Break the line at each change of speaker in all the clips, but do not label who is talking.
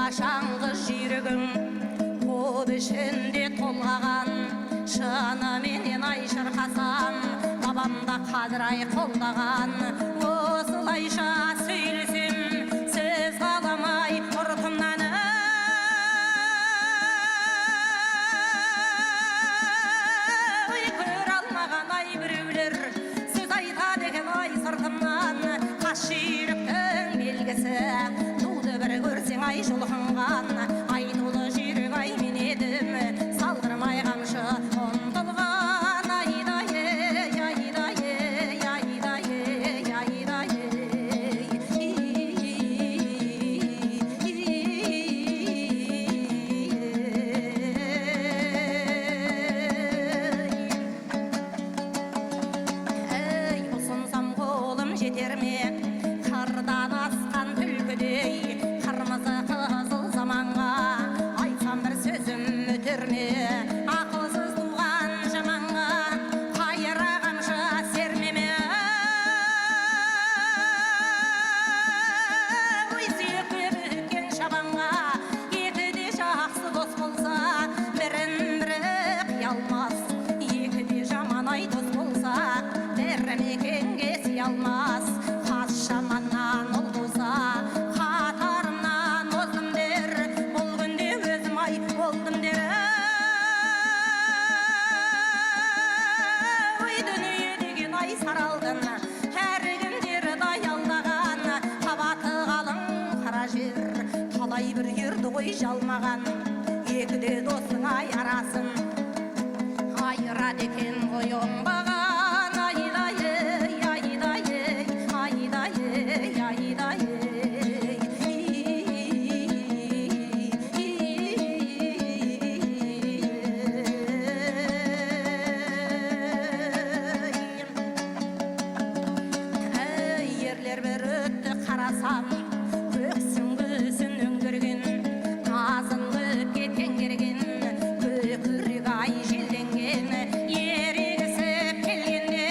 қашанғы жүйрігің көп ішінде толғаған шыныменен ай шырқасан бабамда қадыр-ай қолдаған осылайша сөйлесем сөз қаламай ұртымнан көр алмаған ай біреулер сөз айтады екен ай сыртымнан қас жүйріктің белгісі туды бір көрсең ай жұлқынған айтулы жүйрік ай мен едім салдырмай қамшы ұмтылған айдай айдай айдай айдай ұсынсам қолым жетер ме қырдан асқан түлкідей қырмызы қызыл заманға айтсам бір сөзім өтер ме ақылсыз туған жаманға қайыра қамшы сермеме сүйекке біткен шабанға екі де жақсы дос болса бірін бірі қия алмас екі де жаман ай дос болса бір мекенге сия алмас қас жаманнан ұл болса қатарымнан оздым дер бұл күнде өзім ай болдым дер дүние деген ай саралдың әр күндері даялдаған қабаты қалың қара жер талай бір ерді ғой жалмаған екі де досың ай арасын айырады екен ғой оңбаған айдай айдай айдай айдай ерлер бір өтті қарасам көксін көзін өңгерген назын көпке теңгерген көкірек ай желденген ерегісіп келгенде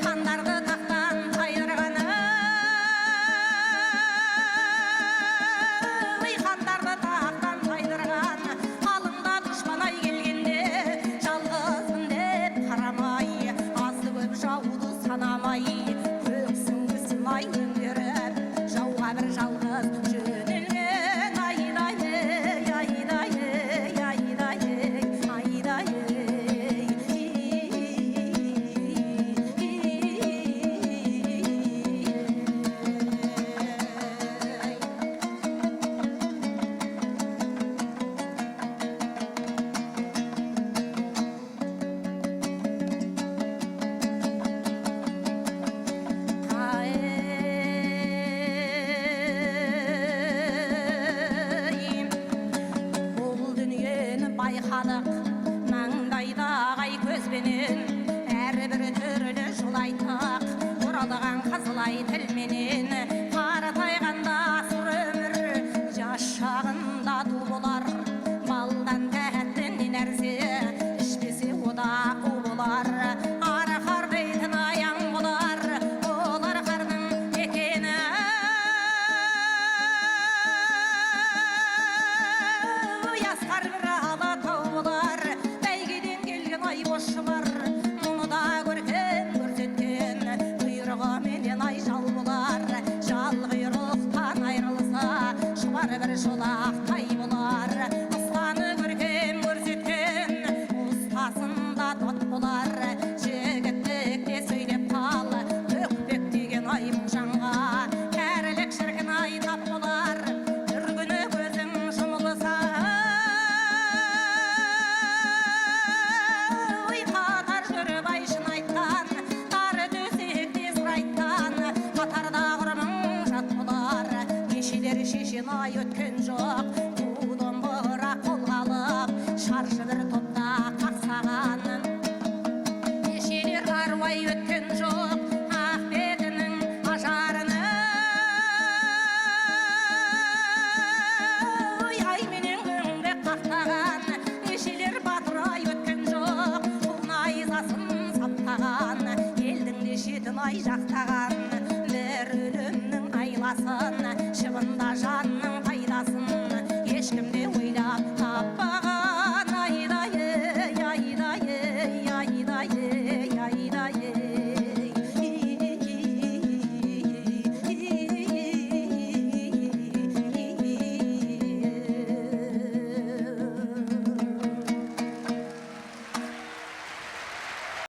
қандарды тақтан тайдырған қандарды тақтан тайдырған алыңда дұшпан ай келгенде жалғызбын деп қарамай азды көп жауды санамай ай өңгеріп жауға бір жалғыз жөнелген айдай айдай айдай айдай байқадық маңдайдағы ай көзбенен әрбір түрлі жол айтық оралған қызыл ай тілменен қартайғанда сұр өмір жас шағында ду болар малдан тәтті не нәрсе ішпесе ода у болар ары қарайтын аяң болар олар қардың екені асқар бір алатау болар бәйгеден келген ай босшылар мұны да көрген көрсеткен құйрығыменен ай жал болар жал құйрықтан айрылса шұбар бір жолақ тай болар ұстаны көрген көрсеткен ұстасында дот болар жігіттікте сөйлеп қал төкпек деген ай бұл жанға кәрілік шіркін ай тап болар бір күні көзің жұмылса қатар жүріп ай шын айтқан тары төсекте сыр айтқан қатарда құрмың жат болар кешелер шешен ай өткен жоқ ту домбыра қолға алып шаршы бір топта қақсаған кешелер аруай өткен жоқ ақ бетінің ажарыны айменен көңбек қақтаған кешелер батыр ай өткен жоқ найзасын саптаған елдің де шетін ай жақтаған бір өлімнің айласын шыбында жанның пайдасын ешкімде